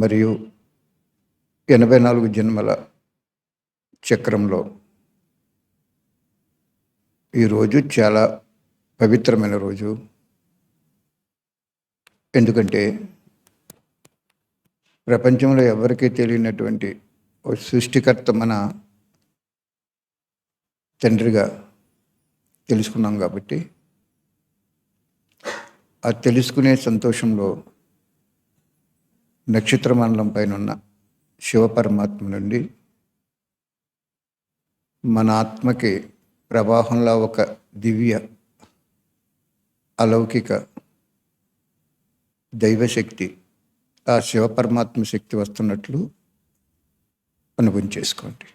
మరియు 84 జన్మల చక్రంలో ఈరోజు చాలా పవిత్రమైన రోజు. ఎందుకంటే ప్రపంచంలో ఎవరికీ తెలియనటువంటి ఓ సృష్టికర్త మన తండ్రిగా తెలుసుకున్నాం కాబట్టి ఆ తెలుసుకునే సంతోషంలో నక్షత్ర మండలం పైన ఉన్న శివపరమాత్మ నుండి మన ఆత్మకి ప్రవాహంలో ఒక దివ్య అలౌకిక దైవశక్తి, ఆ శివపరమాత్మ శక్తి వస్తున్నట్లు అనుభవం చేసుకోండి.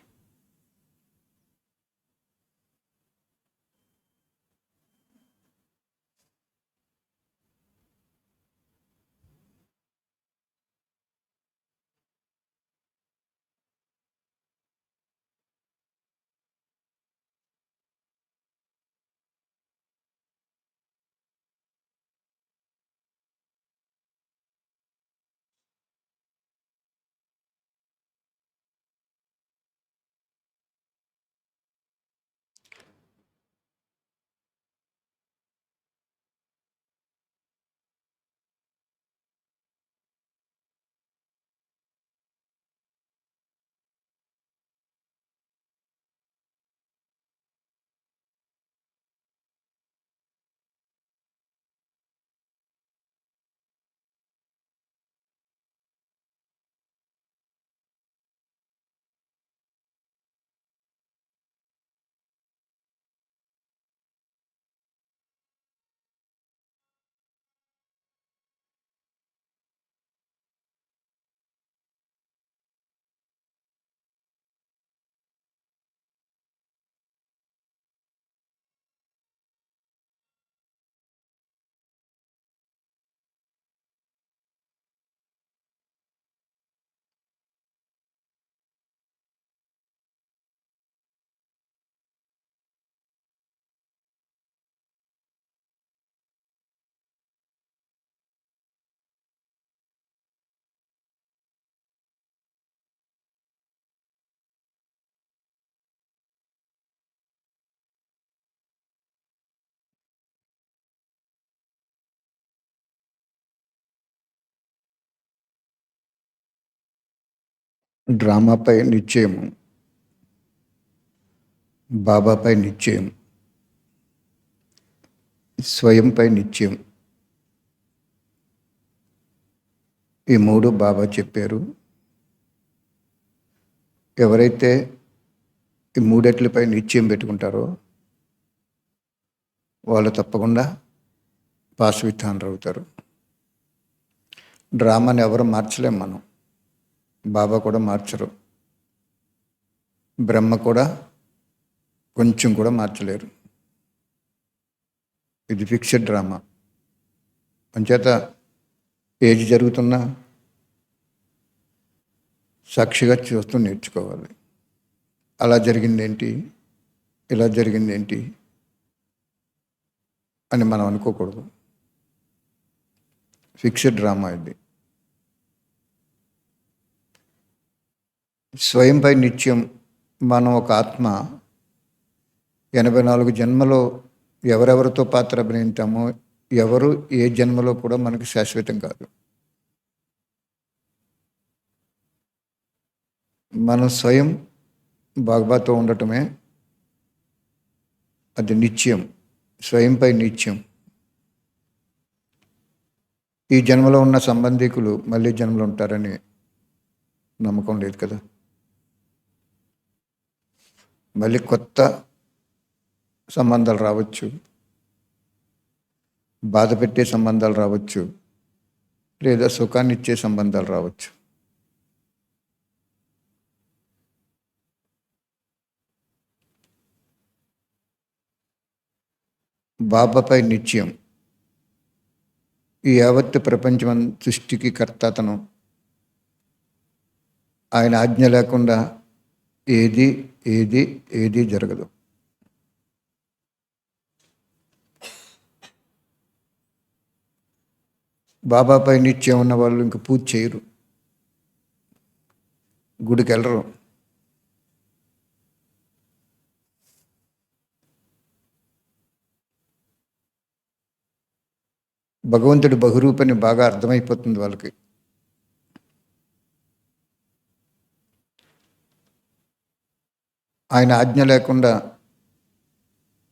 డ్రామాపై నిశ్చయము, బాబాపై నిశ్చయం, స్వయంపై నిశ్చయం. ఈ మూడు బాబా చెప్పారు. ఎవరైతే ఈ మూడెట్లపై నిశ్చయం పెట్టుకుంటారో వాళ్ళు తప్పకుండా పాశవిధానులు అవుతారు. డ్రామాని ఎవరు మార్చలేం, మనం బాబా కూడా మార్చరు, బ్రహ్మ కూడా కొంచెం కూడా మార్చలేరు. ఇది ఫిక్స్డ్ డ్రామా. అంచేత ఏది జరుగుతున్నా సాక్షిగా చూస్తూ నేర్చుకోవాలి. అలా జరిగిందేంటి, ఇలా జరిగిందేంటి అని మనం అనుకోకూడదు. ఫిక్స్డ్ డ్రామా ఇది. స్వయంపై నిత్యం మనం ఒక ఆత్మ 84 జన్మలో ఎవరెవరితో పాత్ర అభినయిస్తామో ఎవరు ఏ జన్మలో కూడా మనకు శాశ్వతం కాదు. మనం స్వయం బాబాతో ఉండటమే అది నిత్యం, స్వయంపై నిత్యం. ఈ జన్మలో ఉన్న సంబంధికులు మళ్ళీ జన్మలో ఉంటారని నమ్మకం లేదు కదా. మళ్ళీ కొత్త సంబంధాలు రావచ్చు, బాధ పెట్టే సంబంధాలు రావచ్చు, లేదా సుఖాన్ని ఇచ్చే సంబంధాలు రావచ్చు. బాబాపై నిత్యం. ఈ యావత్ ప్రపంచం సృష్టికి కర్త అతను. ఆయన ఆజ్ఞ లేకుండా ఏది ఏది ఏది జరగదు. బాబాపై నిత్యం ఉన్న వాళ్ళు ఇంక పూజ చేయరు. గుడికి వెళ్ళరు. భగవంతుడి బహురూపని బాగా అర్థమైపోతుంది వాళ్ళకి. ఆయన ఆజ్ఞ లేకుండా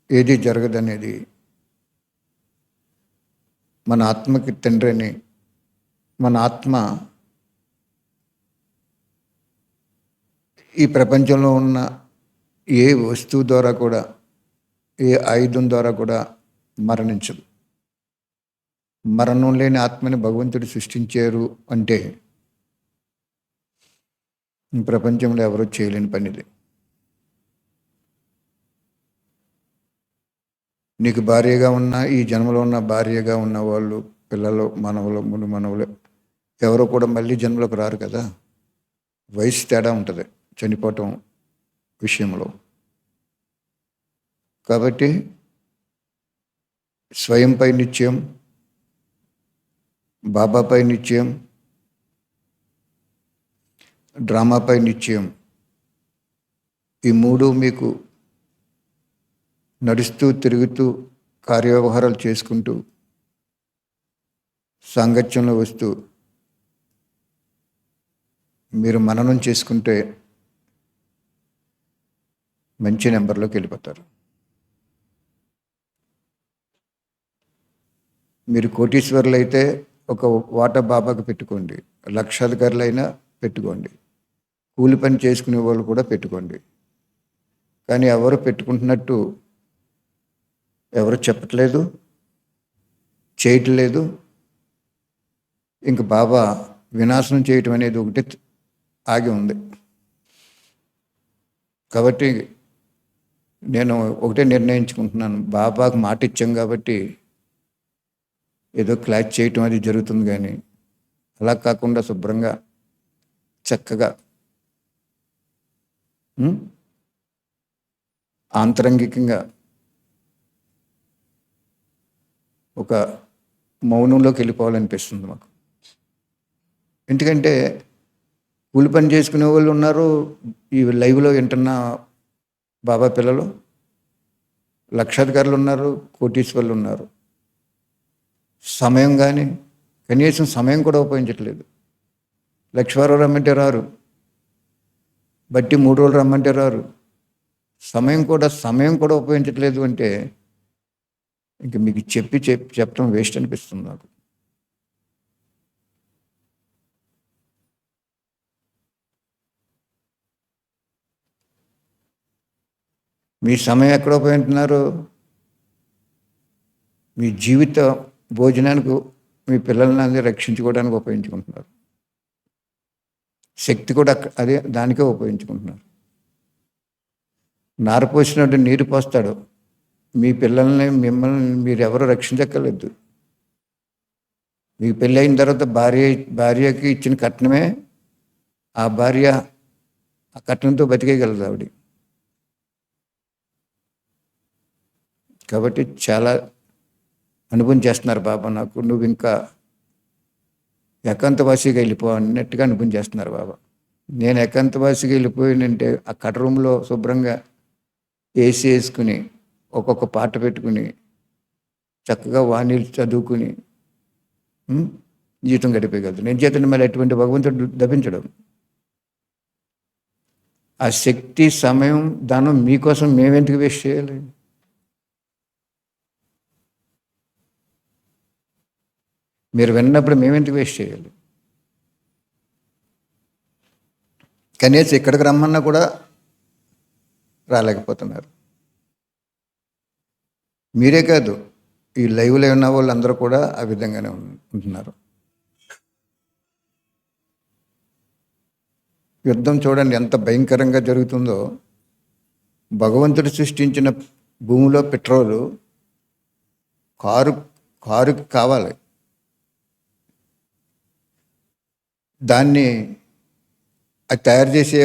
ఏది జరగదనేది మన ఆత్మకి తండ్రి అని, మన ఆత్మ ఈ ప్రపంచంలో ఉన్న ఏ వస్తువు ద్వారా కూడా, ఏ ఆయుధం ద్వారా కూడా మరణించదు. మరణం లేని ఆత్మని భగవంతుడు సృష్టించారు అంటే ఈ ప్రపంచంలో ఎవరూ చేయలేని పనిది. నీకు భార్యగా ఉన్న, ఈ జన్మలో ఉన్న భార్యగా ఉన్న వాళ్ళు, పిల్లలు, మనవలు, ముని మనవలు ఎవరో కూడా మళ్ళీ జన్మలోకి రారు కదా. వయసు తేడా ఉంటుంది చనిపోవటం విషయంలో. కాబట్టి స్వయంపై నిశ్చయం, బాబాపై నిశ్చయం, డ్రామాపై నిశ్చయం, ఈ మూడు మీకు నడుస్తూ తిరుగుతూ కార్యవ్యవహారాలు చేసుకుంటూ సాంగత్యంలో వస్తూ మీరు మననం చేసుకుంటే మంచి నెంబర్లోకి వెళ్ళిపోతారు. మీరు కోటీశ్వరులు అయితే ఒక వాటా బాబాకి పెట్టుకోండి, లక్షాధికారులైనా పెట్టుకోండి, కూలి పని చేసుకునే వాళ్ళు కూడా పెట్టుకోండి. కానీ ఎవరు పెట్టుకుంటున్నట్టు ఎవరు చెప్పట్లేదు, చేయట్లేదు. ఇంక బాబా వినాశనం చేయటం అనేది ఒకటి ఆగి ఉంది. కాబట్టి నేను ఒకటే నిర్ణయించుకుంటున్నాను, బాబాకు మాట ఇచ్చాం కాబట్టి ఏదో క్లాచ్ చేయటం అది జరుగుతుంది. కానీ అలా కాకుండా శుభ్రంగా చక్కగా ఆంతరంగికంగా ఒక మౌనంలోకి వెళ్ళిపోవాలనిపిస్తుంది మాకు. ఎందుకంటే కూలి పని చేసుకునే వాళ్ళు ఉన్నారు, ఈ లైవ్లో వింటున్న బాబా పిల్లలు, లక్షాధికారులు ఉన్నారు, కోటీశ్వర్లు ఉన్నారు. సమయం కానీ కనీసం సమయం కూడా ఉపయోగించట్లేదు. లక్షవారం రమ్మంటే రారు, బట్టి 3 రోజులు రమ్మంటే రారు. సమయం కూడా ఉపయోగించట్లేదు అంటే ఇంక మీకు చెప్పడం వేస్ట్ అనిపిస్తుంది నాకు. మీ సమయం ఎక్కడ ఉపయోగిస్తున్నారు? మీ జీవిత భోజనానికి, మీ పిల్లల్ని రక్షించుకోవడానికి ఉపయోగించుకుంటున్నారు. శక్తి కూడా అదే దానికే ఉపయోగించుకుంటున్నారు. నారు పోసినట్టు నీరు పోస్తాడు. మీ పిల్లల్ని, మిమ్మల్ని మీరు ఎవరు రక్షించక్కర్లేదు. మీకు పెళ్ళి అయిన తర్వాత భార్యకి ఇచ్చిన కట్నమే ఆ భార్య ఆ కట్నంతో బతికేయగలదు ఆవిడ. కాబట్టి చాలా అనుభవం చేస్తున్నారు బాబా నాకు. నువ్వు ఇంకా ఏకాంతవాసిగా వెళ్ళిపో అన్నట్టుగా అనుభవం చేస్తున్నారు బాబా. నేను ఏకాంతవాసిగా వెళ్ళిపోయినంటే ఆ కట రూమ్లో శుభ్రంగా ఏసీ వేసుకుని ఒక్కొక్క పాట పెట్టుకుని చక్కగా వాణీలు చదువుకుని జీవితం గడిపేయగలదు. నేను చేతున్న మళ్ళీ ఎటువంటి భగవంతుడు దభించడం. ఆ శక్తి, సమయం, ధనం మీకోసం మేమెందుకు వేస్ట్ చేయాలి? మీరు విన్నప్పుడు మేమెందుకు వేస్ట్ చేయాలి? కనీసం ఇక్కడికి రమ్మన్నా కూడా రాలేకపోతున్నారు. మీరే కాదు, ఈ లైవ్లో ఉన్న వాళ్ళు అందరూ కూడా ఆ విధంగానే ఉంటున్నారు. యుద్ధం చూడండి ఎంత భయంకరంగా జరుగుతుందో. భగవంతుడు సృష్టించిన భూమిలో పెట్రోలు కారుకి కావాలి. దాన్ని అది తయారు చేసే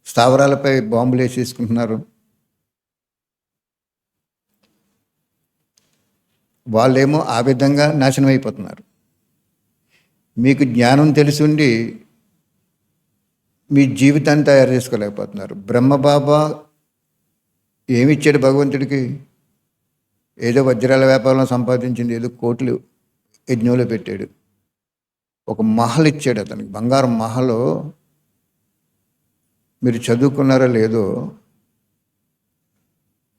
స్థావరాలపై బాంబులు వేసేసుకుంటున్నారు. వాళ్ళేమో ఆ విధంగా నాశనం అయిపోతున్నారు. మీకు జ్ఞానం తెలిసిండి మీ జీవితాన్ని తయారు చేసుకోలేకపోతున్నారు. బ్రహ్మబాబా ఏమిచ్చాడు భగవంతుడికి? ఏదో వజ్రాల వ్యాపారం సంపాదించింది, ఏదో కోట్లు యజ్ఞంలో పెట్టాడు. ఒక మహల్ ఇచ్చాడు అతనికి, బంగారం మహల్. మీరు చదువుకున్నారో లేదో,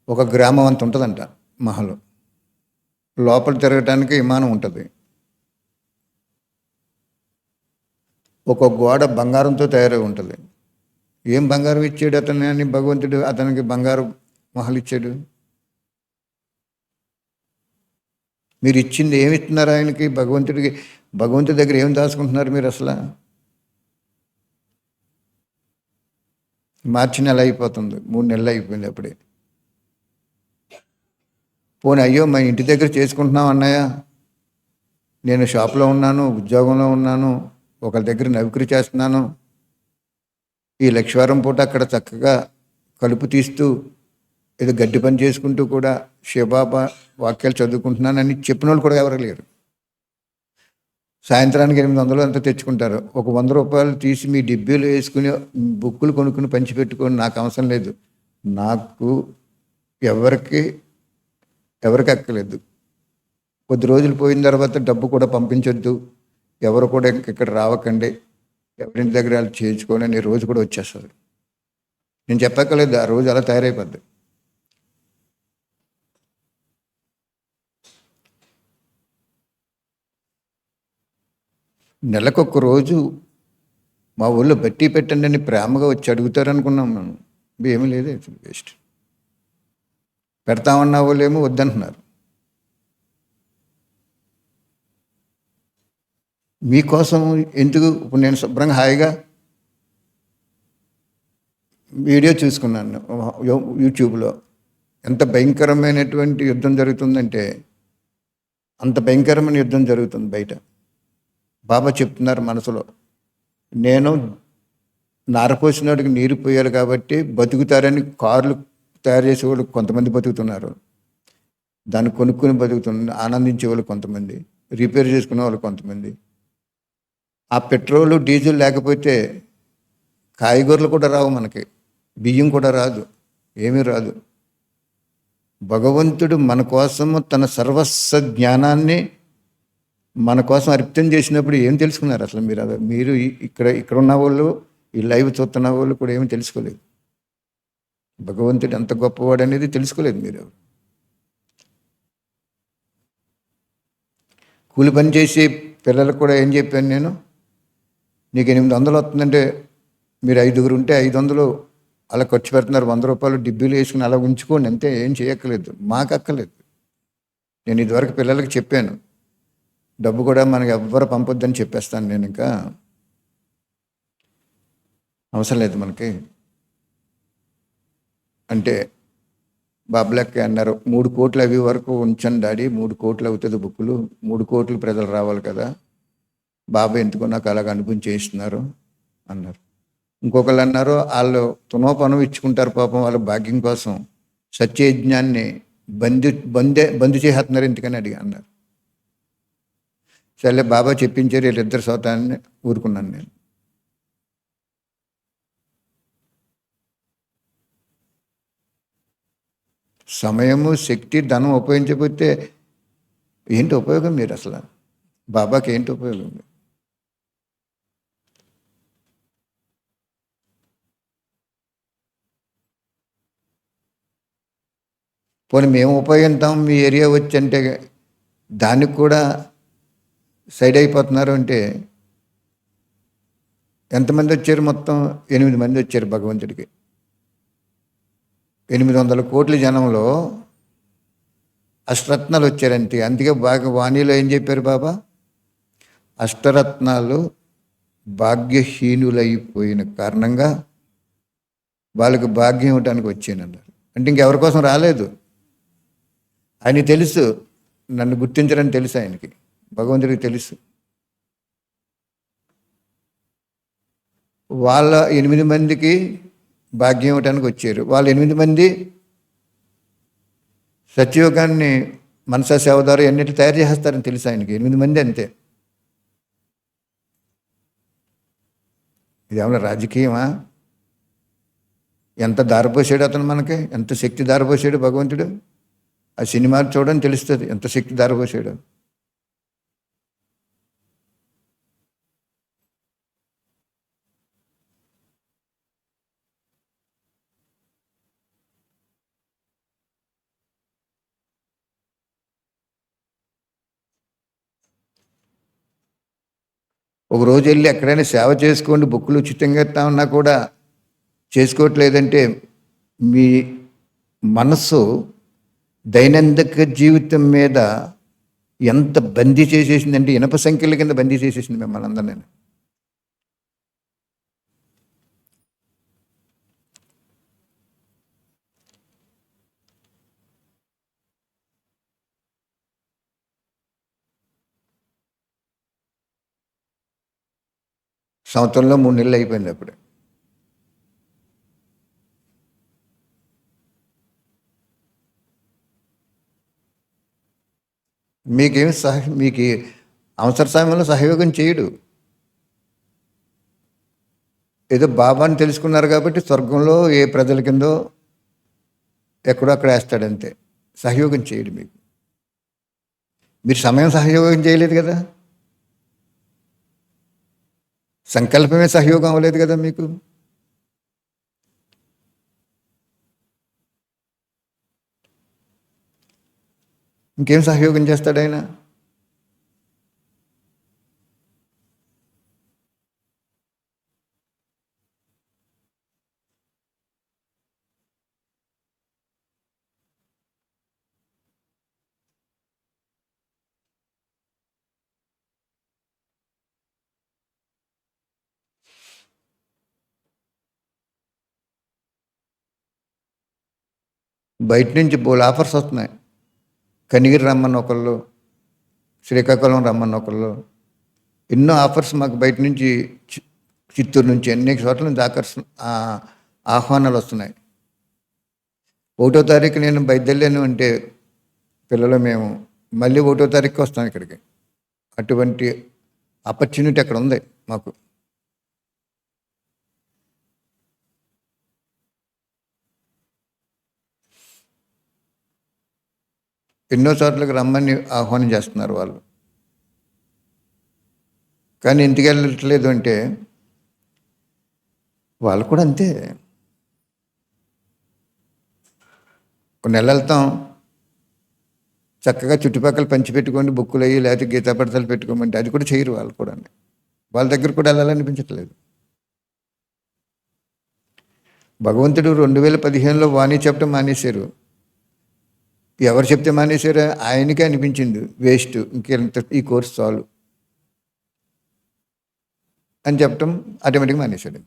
ఒక గ్రామం అంత ఉంటుందంట మహల్. లోపల తిరగటానికి విమానం ఉంటుంది. ఒక గోడ బంగారంతో తయారై ఉంటుంది. ఏం బంగారం ఇచ్చాడు అతన్ని అని భగవంతుడు అతనికి బంగారం మహల్ ఇచ్చాడు? మీరు ఇచ్చింది ఏమి ఇస్తున్నారు ఆయనకి? భగవంతుడికి, భగవంతుడి దగ్గర ఏం దాచుకుంటున్నారు మీరు అసలు? మార్చి నెల అయిపోతుంది, 3 నెలలు అయిపోయింది అప్పుడే. పోనీ అయ్యో మా ఇంటి దగ్గర చేసుకుంటున్నాం అన్నయ్య, నేను షాప్లో ఉన్నాను, ఉద్యోగంలో ఉన్నాను, ఒకరి దగ్గర నౌకరీ చేస్తున్నాను, ఈ లక్షవారం పూట అక్కడ చక్కగా కలుపు తీస్తూ ఏదో గడ్డి పని చేసుకుంటూ కూడా శివబాబా వాక్యాలు చదువుకుంటున్నానని చెప్పిన వాళ్ళు కూడా ఎవరు లేరు. సాయంత్రానికి 800 అంతా తెచ్చుకుంటారు. ఒక 100 రూపాయలు తీసి మీ డిబ్బీలు వేసుకుని బుక్కులు కొనుక్కుని పంచిపెట్టుకొని, నాకు అవసరం లేదు, నాకు ఎవరికి అక్కలేదు, కొద్ది రోజులు పోయిన తర్వాత డబ్బు కూడా పంపించొద్దు, ఎవరు కూడా ఇక్కడ రావకండి, ఎవరింటి దగ్గర వాళ్ళు చేయించుకొని అనే రోజు కూడా వచ్చేస్తుంది. నేను చెప్పక్కర్లేదు, ఆ రోజు అలా తయారైపోద్ది. నెలకొక రోజు మా ఊళ్ళో బట్టి పెట్టండి అని ప్రేమగా వచ్చి అడుగుతారు అనుకున్నాం మనం. ఏమీ లేదు, వేస్ట్. పెడతామన్నా వాళ్ళేమో వద్దంటున్నారు. మీకోసం ఎందుకు? ఇప్పుడు నేను శుభ్రంగా హాయిగా వీడియో చూసుకున్నాను యూట్యూబ్లో. ఎంత భయంకరమైనటువంటి యుద్ధం జరుగుతుందంటే అంత భయంకరమైన యుద్ధం జరుగుతుంది బయట. బాబా చెప్తున్నారు మనసులో, నేను నారపోసినోడికి నీరు పోయాలి కాబట్టి బతుకుతారని కార్లు తయారు చేసే వాళ్ళు కొంతమంది బతుకుతున్నారు, దాన్ని కొనుక్కుని బతుకుతున్నారు, ఆనందించే వాళ్ళు కొంతమంది, రిపేర్ చేసుకునే వాళ్ళు కొంతమంది. ఆ పెట్రోలు డీజిల్ లేకపోతే కాయగూరలు కూడా రావు మనకి, బియ్యం కూడా రాదు, ఏమీ రాదు. భగవంతుడు మన కోసము తన సర్వస్వ జ్ఞానాన్ని మన కోసం అర్పితం చేసినప్పుడు ఏం తెలుసుకున్నారు అసలు మీరు ఇక్కడ ఉన్న వాళ్ళు, ఈ లైవ్ చూస్తున్న వాళ్ళు కూడా ఏమీ తెలుసుకోలేదు. భగవంతుడు ఎంత గొప్పవాడు అనేది తెలుసుకోలేదు మీరు. కూలి పని చేసే పిల్లలకు కూడా ఏం చెప్పాను నేను, నీకు 800 వస్తుందంటే మీరు 5గురు ఉంటే 500 అలా ఖర్చు పెడుతున్నారు, 100 రూపాయలు డిబ్బీలు వేసుకుని అలా ఉంచుకోండి అంతే, ఏం చేయక్కర్లేదు, మాకు అక్కర్లేదు. నేను ఇదివరకు పిల్లలకి చెప్పాను, డబ్బు కూడా మనకి ఎవ్వరు పంపొద్దని చెప్పేస్తాను నేను, ఇంకా అవసరం లేదు మనకి అంటే. బాబులకి అన్నారు 3 కోట్లు అవి వరకు ఉంచండి డాడీ, 3 కోట్లు అవుతుంది బుక్కులు, 3 కోట్లు ప్రజలు రావాలి కదా, బాబా ఎందుకో నాకు అలాగ అనిపించేస్తున్నారు అన్నారు. ఇంకొకళ్ళు అన్నారు, వాళ్ళు తునోపనం ఇచ్చుకుంటారు పాపం, వాళ్ళ భాగ్యం కోసం సత్యయజ్ఞాన్ని బంద్ చేస్తున్నారు ఎందుకని అన్నారు. సరే బాబా చెప్పించారు, వీళ్ళిద్దరు సోతాన్ని ఊరుకున్నాను నేను. సమయము, శక్తి, ధనం ఉపయోగించకపోతే ఏంటి ఉపయోగం? మీరు అసలు బాబాకి ఏంటి ఉపయోగం? పోనీ మేము ఉపయోగిస్తాం, మీ ఏరియా వచ్చి అంటే దానికి కూడా సైడ్ అయిపోతున్నారు అంటే. ఎంతమంది వచ్చారు? మొత్తం 8 మంది వచ్చారు భగవంతుడికి. 800 కోట్ల జనంలో అష్టరత్నాలు వచ్చారంతే. అందుకే బాగా వాణిలో ఏం చెప్పారు బాబా, అష్టరత్నాలు భాగ్యహీనులైపోయిన కారణంగా వాళ్ళకి భాగ్యం ఇవ్వడానికి వచ్చానన్నారు. అంటే ఇంకెవరి కోసం రాలేదు. ఆయనకి తెలుసు నన్ను గుర్తించరని తెలుసు ఆయనకి, భగవంతుడికి తెలుసు. వాళ్ళ 8 మందికి భాగ్యం ఇవ్వడానికి వచ్చారు. వాళ్ళు 8 మంది సత్యయోగాన్ని మనసా సేవ ద్వారా ఎన్నిటి తయారు చేస్తారని తెలుసు ఆయనకి. 8 మంది అంతే. ఇదేమన్నా రాజకీయమా? ఎంత దారిపోసాడు అతను, మనకి ఎంత శక్తి దారిపోసాడు భగవంతుడు. ఆ సినిమా చూడని తెలుస్తుంది ఎంత శక్తి దారిపోసాడు. ఒక రోజు వెళ్ళి ఎక్కడైనా సేవ చేసుకోండి, బుక్కులు ఉచితంగా ఇస్తా ఉన్నా కూడా చేసుకోవట్లేదంటే మీ మనస్సు దైనందిక జీవితం మీద ఎంత బందీ చేసేసిందంటే ఇనప సంఖ్యల కింద బందీ చేసేసింది మిమ్మల్ని అందరినీ. సంవత్సరంలో 3 నెలలు అయిపోయింది అప్పుడు. మీకు అవసర సమయంలో సహయోగం చేయడు. ఏదో బాబాని తెలుసుకున్నారు కాబట్టి స్వర్గంలో ఏ ప్రజల కిందో ఎక్కడో అక్కడ వేస్తాడంతే, సహయోగం చేయడు మీకు. మీరు సమయం సహయోగం చేయలేదు కదా, సంకల్పమే సహయోగం అవ్వలేదు కదా మీకు. ఇంకేం సహయోగం చేస్తాడు ఆయన? బయట నుంచి బోల్ ఆఫర్స్ వస్తున్నాయి. కనిగిరి రమ్మని ఒకళ్ళు, శ్రీకాకుళం రమ్మని ఒకళ్ళు, ఎన్నో ఆఫర్స్ మాకు బయట నుంచి, చిత్తూరు నుంచి, అనేక చోట్ల నుంచి ఆహ్వానాలు వస్తున్నాయి. 1వ తారీఖు నేను బయలుదేరాను అంటే పిల్లలు మేము మళ్ళీ 1వ తారీఖుకి వస్తాం ఇక్కడికి. అటువంటి ఆపర్చునిటీ అక్కడ ఉంది మాకు. ఎన్నో చోట్లకి రమ్మని ఆహ్వానం చేస్తున్నారు వాళ్ళు, కానీ ఇంటికి వెళ్ళట్లేదు అంటే వాళ్ళు కూడా అంతే. కొన్ని నెలలు వెళ్తాం, చక్కగా చుట్టుపక్కల పంచిపెట్టుకోండి, బుక్కులు అయ్యి లేకపోతే గీతా పడతలు పెట్టుకోమంటే అది కూడా చేయరు వాళ్ళు కూడా. వాళ్ళ దగ్గర కూడా వెళ్ళాలనిపించట్లేదు. భగవంతుడు 2015లో వాణి చెప్పడం మానేశారు. ఎవరు చెప్తే మానేశారు? ఆయనకే అనిపించింది వేస్ట్, ఇంకెంత ఈ కోర్స్ చాలు అని చెప్పటం ఆటోమేటిక్గా మానేశాడు.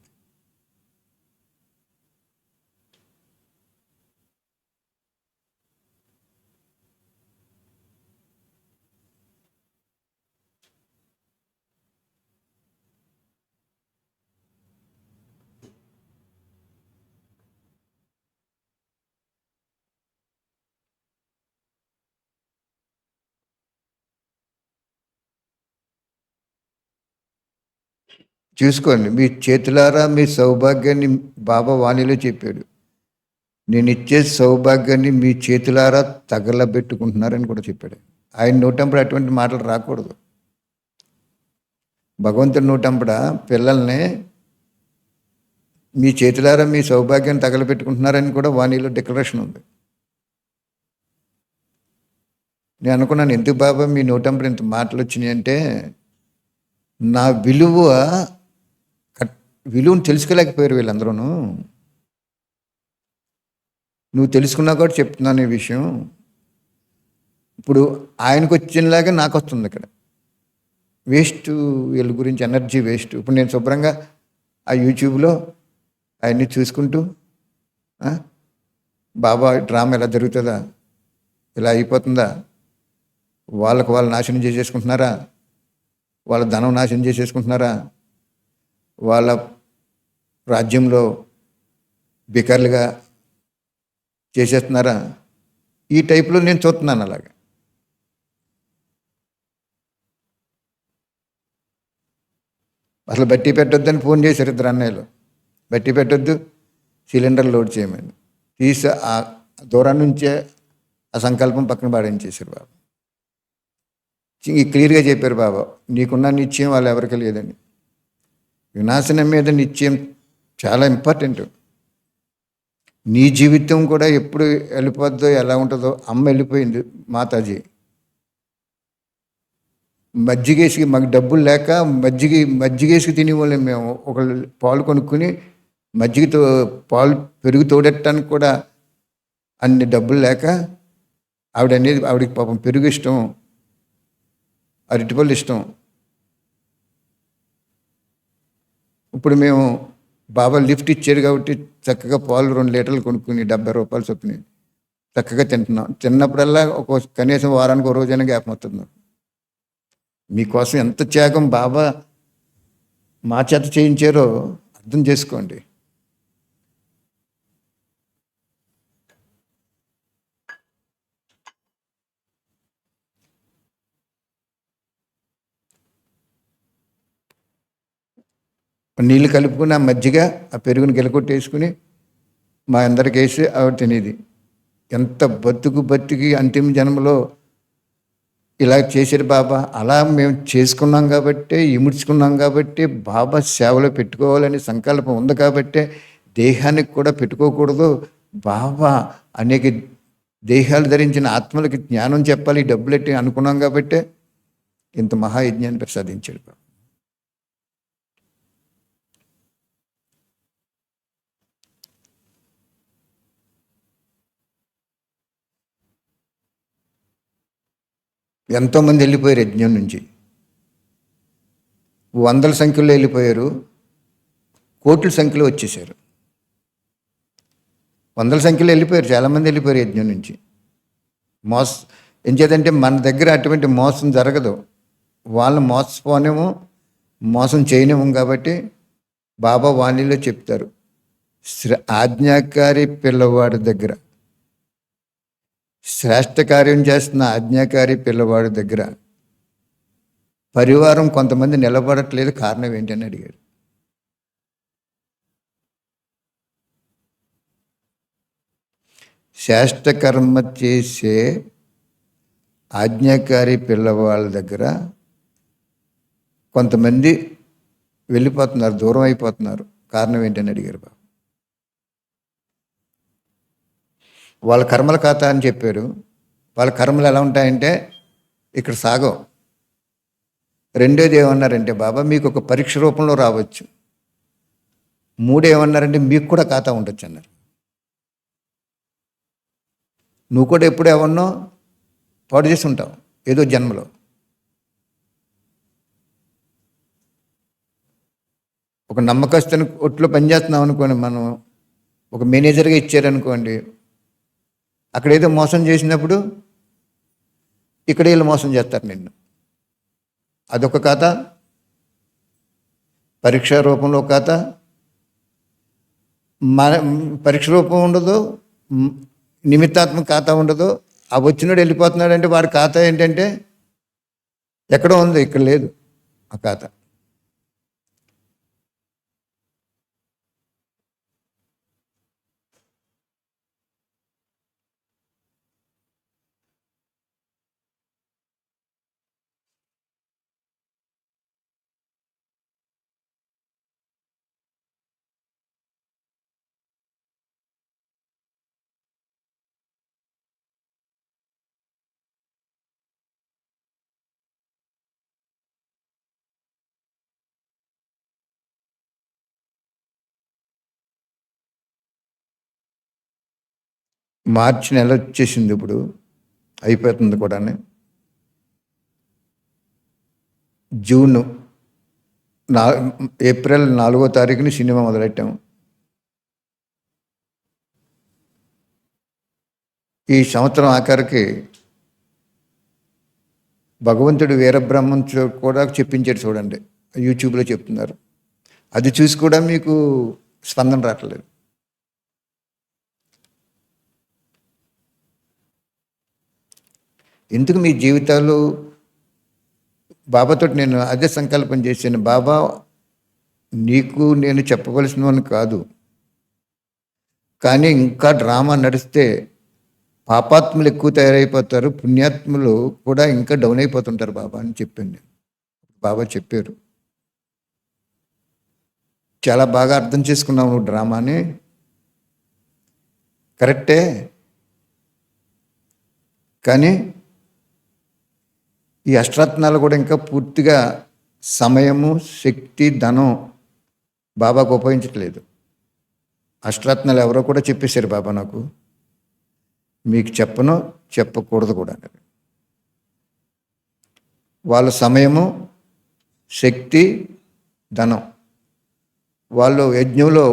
చూసుకోండి, మీ చేతులారా మీ సౌభాగ్యాన్ని బాబా వాణిలో చెప్పాడు. నేను ఇచ్చే సౌభాగ్యాన్ని మీ చేతులారా తగలబెట్టుకుంటున్నారని కూడా చెప్పాడు. ఆయన నోటంపడ అటువంటి మాటలు రాకూడదు. భగవంతుడి నోటంపడ పిల్లల్ని మీ చేతులారా మీ సౌభాగ్యాన్ని తగలబెట్టుకుంటున్నారని కూడా వాణిలో డిక్లరేషన్ ఉంది. నేను అనుకున్నాను, ఎందుకు బాబా మీ నోటంపడ ఇంత మాటలు వచ్చినాయి అంటే, నా విలువను తెలుసుకోలేకపోయారు వీళ్ళందరూ. నువ్వు తెలుసుకున్నా కూడా చెప్తున్నాను ఈ విషయం. ఇప్పుడు ఆయనకు వచ్చినలాగా నాకు వస్తుంది ఇక్కడ. వేస్ట్, వీళ్ళ గురించి ఎనర్జీ వేస్ట్. ఇప్పుడు నేను శుభ్రంగా ఆ యూట్యూబ్లో అవన్నీ చూసుకుంటూ బాబా డ్రామా ఎలా జరుగుతుందా, ఇలా అయిపోతుందా, వాళ్ళకు వాళ్ళు నాశనం చేసేసుకుంటున్నారా, వాళ్ళ ధనం నాశనం చేసేసుకుంటున్నారా, వాళ్ళ రాజ్యంలో బికర్లుగా చేసేస్తున్నారా, ఈ టైప్లో నేను చూస్తున్నాను. అలాగా అసలు బట్టి పెట్టొద్దని ఫోన్ చేశారు ఇద్దరు అన్నయ్యలు. బట్టి పెట్టొద్దు, సిలిండర్ లోడ్ చేయమని. తీసి ఆ దూరం నుంచే ఆ సంకల్పం పక్కన పాడించేశారు బాబా. క్లియర్గా చెప్పారు బాబా, నీకున్న నిశ్చయం వాళ్ళు ఎవరికి లేదని. వినాశనం మీద నిశ్చయం చాలా ఇంపార్టెంట్. నీ జీవితం కూడా ఎప్పుడు వెళ్ళిపోద్దో ఎలా ఉంటుందో. అమ్మ వెళ్ళిపోయింది మాతాజీ, మజ్జిగేసి, మాకు డబ్బులు లేక మజ్జిగేసి తినేవాళ్ళం మేము. ఒకళ్ళు పాలు కొనుక్కుని మజ్జిగతో పాలు పెరుగు తోడెట్టడానికి కూడా అన్ని డబ్బులు లేక ఆవిడకి పాపం పెరుగు ఇష్టం, అరటిపళ్ళు ఇష్టం. ఇప్పుడు మేము బాబా లిఫ్ట్ ఇచ్చారు కాబట్టి చక్కగా పాలు 2 లీటర్లు కొనుక్కుని 70 రూపాయలు చొప్పున చక్కగా తింటున్నాం. తిన్నప్పుడల్లా కనీసం వారానికి 1 రోజైనా గ్యాప్ అవుతుంది. మీకోసం ఎంత త్యాగం బాబా మా చేత చేయించారో అర్థం చేసుకోండి. నీళ్ళు కలుపుకుని ఆ మజ్జిగ ఆ పెరుగుని గెలకొట్టేసుకుని మా అందరికి వేసి ఆవిడ తినేది. ఎంత బతికి అంతిమ జన్మలో ఇలా చేశారు బాబా. అలా మేము చేసుకున్నాం కాబట్టి, ఇముడ్చుకున్నాం కాబట్టి, బాబా సేవలో పెట్టుకోవాలని సంకల్పం ఉంది కాబట్టి దేహానికి కూడా పెట్టుకోకూడదు. బాబా అనేక దేహాలు ధరించిన ఆత్మలకి జ్ఞానం చెప్పాలి, డబ్బులెట్టి అనుకున్నాం కాబట్టి ఇంత మహాయజ్ఞాన్ని ప్రసాదించాడు బాబా. ఎంతోమంది వెళ్ళిపోయారు యజ్ఞం నుంచి. 100ల సంఖ్యలో వెళ్ళిపోయారు, కోట్ల సంఖ్యలో వచ్చేసారు. 100ల సంఖ్యలో వెళ్ళిపోయారు, చాలామంది వెళ్ళిపోయారు యజ్ఞం నుంచి. ఏం చేద్దంటే మన దగ్గర అటువంటి మోసం జరగదు, వాళ్ళని మోసపోనేమో, మోసం చేయనేమో. కాబట్టి బాబా వాణిలో చెప్తారు, ఆజ్ఞాకారి పిల్లవాడి దగ్గర, శ్రేష్ఠ కార్యం చేస్తున్న ఆజ్ఞాకారి పిల్లవాడి దగ్గర పరివారం కొంతమంది నిలబడట్లేదు, కారణం ఏంటని అడిగాడు. శ్రేష్ఠ కర్మ చేసే ఆజ్ఞాకారి పిల్లవాళ్ళ దగ్గర కొంతమంది వెళ్ళిపోతున్నారు, దూరం అయిపోతున్నారు, కారణం ఏంటని అడిగారు బాబు. వాళ్ళ కర్మల ఖాతా అని చెప్పారు. వాళ్ళ కర్మలు ఎలా ఉంటాయంటే ఇక్కడ సాగం. రెండోది ఏమన్నారంటే బాబా మీకు ఒక పరీక్ష రూపంలో రావచ్చు. 3 ఏమన్నారంటే మీకు కూడా ఖాతా ఉండొచ్చు అన్నారు. నువ్వు కూడా ఎప్పుడు ఎవరినో పాడు చేసి ఉంటావు ఏదో జన్మలో. ఒక నమ్మకస్తుని ఒట్లో పనిచేస్తున్నాం అనుకోండి, మనం ఒక మేనేజర్గా ఇచ్చారనుకోండి, అక్కడ ఏదో మోసం చేసినప్పుడు ఇక్కడ వీళ్ళు మోసం చేస్తారు నిన్ను. అదొక కథ. పరీక్ష రూపంలో కథ. మన పరీక్ష రూపం ఉండదు, నిమిత్తాత్మక ఖాతా ఉండదు. ఆ వచ్చినాడు వెళ్ళిపోతున్నాడంటే వాడి ఖాతా ఏంటంటే ఎక్కడో ఉంది, ఇక్కడ లేదు ఆ ఖాతా. మార్చి నెల వచ్చేసింది, ఇప్పుడు అయిపోతుంది కూడా. ఏప్రిల్ 4వ తారీఖుని సినిమా మొదలెట్టాము. ఈ సంవత్సరం ఆఖరికి భగవంతుడు వీరబ్రహ్మం కూడా చెప్పించాడు చూడండి, యూట్యూబ్లో చెప్తున్నారు. అది చూసి కూడా మీకు స్పందన రావట్లేదు. ఎందుకు మీ జీవితాలు బాబాతో నేను అదే సంకల్పం చేశాను. బాబా నీకు నేను చెప్పవలసినవని కాదు, కానీ ఇంకా డ్రామా నడిస్తే పాపాత్ములు ఎక్కువ తయారైపోతారు, పుణ్యాత్ములు కూడా ఇంకా డౌన్ అయిపోతుంటారు బాబా అని చెప్పింది. బాబా చెప్పారు. చాలా బాగా అర్థం చేసుకున్నావు నువ్వు డ్రామాని, కరెక్టే. కానీ ఈ అష్టరత్నాలు కూడా ఇంకా పూర్తిగా సమయము, శక్తి, ధనం బాబాకు ఉపయోగించట్లేదు. అష్టరత్నాలు ఎవరో కూడా చెప్పేశారు బాబా నాకు, మీకు చెప్పను, చెప్పకూడదు కూడా. వాళ్ళ సమయము, శక్తి, ధనం వాళ్ళు యజ్ఞంలో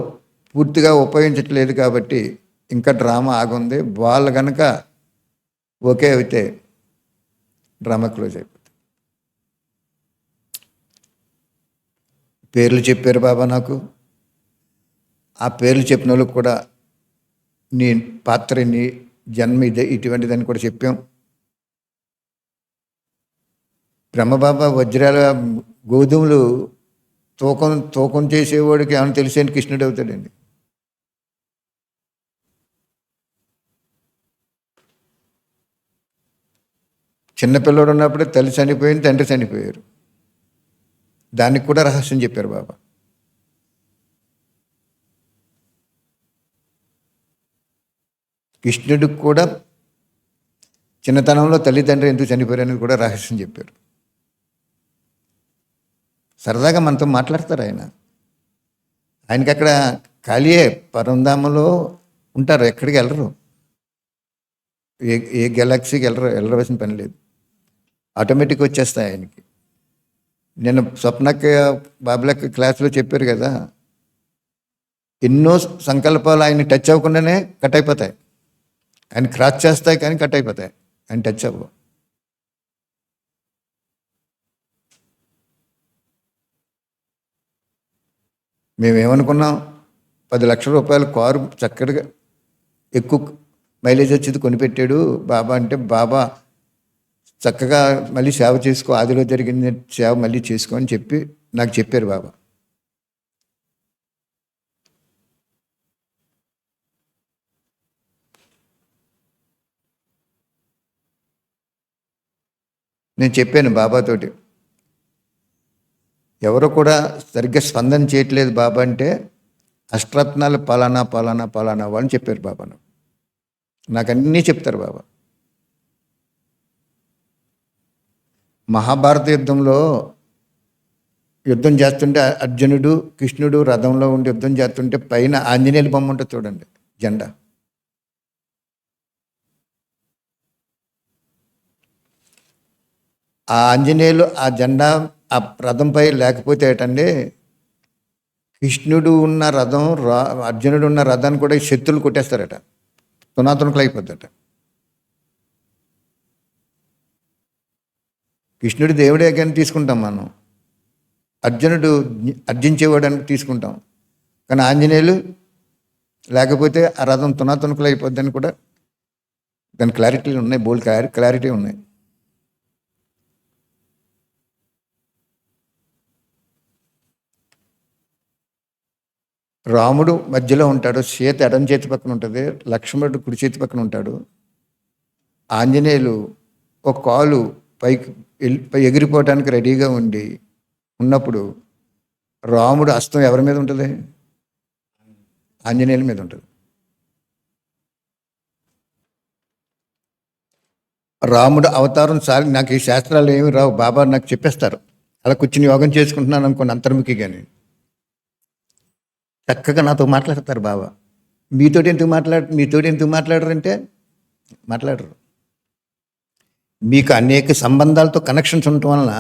పూర్తిగా ఉపయోగించట్లేదు కాబట్టి ఇంకా డ్రామా ఆగుంది. వాళ్ళు కనుక ఓకే అయితే డ్రామా క్లోజ్ అయిపోతుంది. పేర్లు చెప్పారు బాబా నాకు. ఆ పేర్లు చెప్పిన వాళ్ళకి కూడా నీ పాత్ర, నీ జన్మ ఇదే, ఇటువంటిదని కూడా చెప్పాం. బ్రహ్మబాబా వజ్రాల గోధుమలు తూకం చేసేవాడికి ఏమైనా తెలిసేని కృష్ణుడు అవుతాడండి. చిన్నపిల్లడు ఉన్నప్పుడే తల్లి చనిపోయింది, తండ్రి చనిపోయారు. దానికి కూడా రహస్యం చెప్పారు బాబా. కృష్ణుడికి కూడా చిన్నతనంలో తల్లిదండ్రులు ఎందుకు చనిపోయారు అనేది కూడా రహస్యం చెప్పారు. సరదాగా మనతో మాట్లాడతారు ఆయన. ఆయనకి అక్కడ ఖాళీయే, పరంధామలో ఉంటారు, ఎక్కడికి వెళ్ళరు, ఏ గెలాక్సీకి వెళ్ళవలసిన పని లేదు, ఆటోమేటిక్గా వచ్చేస్తాయి ఆయనకి. నేను స్వప్నకి బాబులకి క్లాస్లో చెప్పారు కదా, ఎన్నో సంకల్పాలు ఆయన టచ్ అవ్వకుండానే కట్ అయిపోతాయి. ఆయన క్రాస్ చేస్తాయి కానీ కట్ అయిపోతాయి, ఆయన టచ్ అవ్వవు. మేమేమనుకున్నాం, 10 లక్షల రూపాయల కారు చక్కగా ఎక్కువ మైలేజ్ వచ్చేది కొనిపెట్టాడు బాబా అంటే, బాబా చక్కగా మళ్ళీ సేవ చేసుకో, ఆదిలో జరిగిన సేవ మళ్ళీ చేసుకో అని చెప్పి నాకు చెప్పారు బాబా. నేను చెప్పాను బాబాతోటి, ఎవరు కూడా సరిగ్గా స్పందన చేయట్లేదు బాబా అంటే అష్టరత్నాలు పలానా పలానా పలానా వాళ్ళని చెప్పారు బాబా. నాకు అన్నీ చెప్తారు బాబా. మహాభారత యుద్ధంలో యుద్ధం చేస్తుంటే అర్జునుడు, కృష్ణుడు రథంలో ఉండి యుద్ధం చేస్తుంటే పైన ఆంజనేయుల బొమ్మ ఉంటుంది చూడండి, జెండా. ఆ ఆంజనేయులు ఆ జెండా ఆ రథంపై లేకపోతే ఏటండి, కృష్ణుడు ఉన్న రథం, అర్జునుడు ఉన్న రథాన్ని కూడా శత్రులు కొట్టేస్తారట, తునాతునకలు అయిపోద్దట. కృష్ణుడు దేవుడే కానీ తీసుకుంటాం మనం, అర్జునుడు అర్జించేవాడు అని తీసుకుంటాం, కానీ ఆంజనేయులు లేకపోతే ఆ రథం తునాతునకలు అయిపోద్దని కూడా దాని క్లారిటీలు ఉన్నాయి, బోల్డ్ క్లారిటీ ఉన్నాయి. రాముడు మధ్యలో ఉంటాడు, సీత ఎడం చేతి పక్కన ఉంటుంది, లక్ష్మణుడు కుడి చేతి పక్కన ఉంటాడు. ఆంజనేయులు ఒక కాలు పైకి ఎగిరిపోవటానికి రెడీగా ఉన్నప్పుడు రాముడు హస్తం ఎవరి మీద ఉంటుంది? ఆంజనేయుల మీద ఉంటుంది. రాముడు అవతారం సాగి, నాకు ఈ శాస్త్రాలు ఏమి రావు బాబా నాకు చెప్పేస్తారు, అలా కూర్చుని యోగం చేసుకుంటున్నాను అనుకోండి అంతర్ముఖి, కానీ చక్కగా నాతో మాట్లాడతారు బాబా. మీతోటి ఎందుకు మాట్లాడరంటే మాట్లాడరు. మీకు అనేక సంబంధాలతో కనెక్షన్స్ ఉండటం వలన